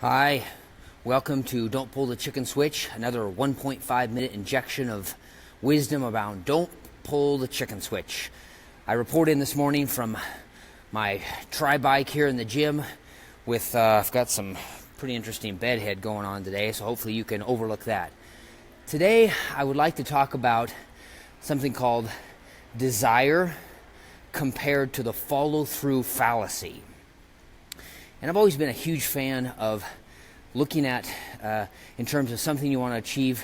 Hi, welcome to Don't Pull the Chicken Switch, another 1.5 minute injection of wisdom about don't pull the chicken switch. I report in this morning from my tri-bike here in the gym with, I've got some pretty interesting bedhead going on today, so hopefully you can overlook that. Today, I would like to talk about something called desire compared to the follow-through fallacy. And I've always been a huge fan of looking at, in terms of something you want to achieve,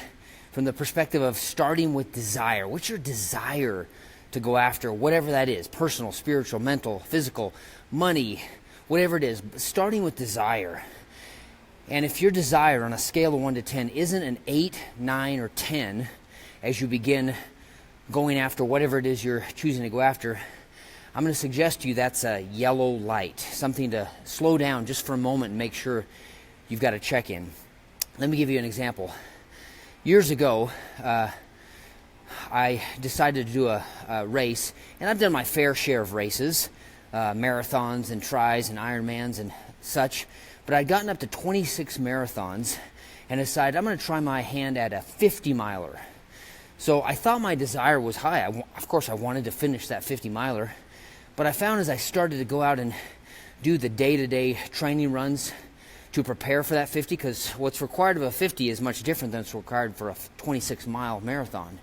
from the perspective of starting with desire. What's your desire to go after, whatever that is, personal, spiritual, mental, physical, money, whatever it is, starting with desire. And if your desire on a scale of 1 to 10 isn't an 8, 9, or 10 as you begin going after whatever it is you're choosing to go after, I'm going to suggest to you that's a yellow light, something to slow down just for a moment and make sure you've got a check-in. Let me give you an example. Years ago, I decided to do a race, and I've done my fair share of races, marathons and tris and Ironmans and such, but I'd gotten up to 26 marathons and decided I'm going to try my hand at a 50-miler. So I thought my desire was high. Of course, I wanted to finish that 50-miler. But I found as I started to go out and do the day-to-day training runs to prepare for that 50, because what's required of a 50 is much different than what's required for a 26-mile marathon.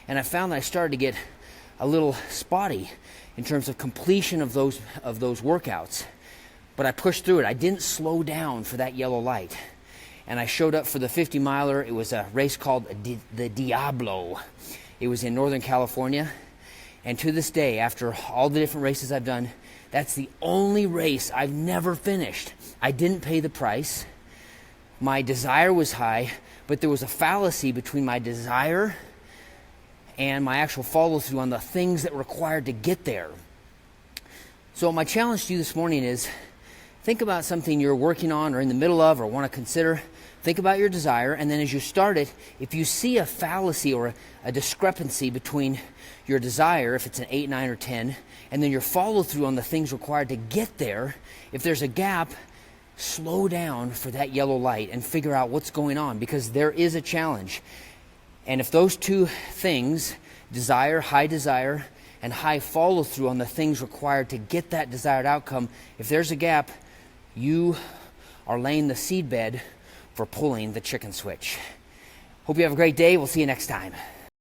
And I found that I started to get a little spotty in terms of completion of those workouts. But I pushed through it. I didn't slow down for that yellow light. And I showed up for the 50-miler. It was a race called the Diablo. It was in Northern California. And to this day, after all the different races I've done, that's the only race I've never finished. I didn't pay the price. My desire was high, but there was a fallacy between my desire and my actual follow-through on the things that were required to get there. So my challenge to you this morning is, think about something you're working on or in the middle of or want to consider. Think about your desire, and then as you start it, if you see a fallacy or a discrepancy between your desire, if it's an 8, 9, or 10, and then your follow-through on the things required to get there, if there's a gap, slow down for that yellow light and figure out what's going on, because there is a challenge. And if those two things, desire, and high follow-through on the things required to get that desired outcome, if there's a gap, you are laying the seedbed for pulling the chicken switch. Hope you have a great day. We'll see you next time.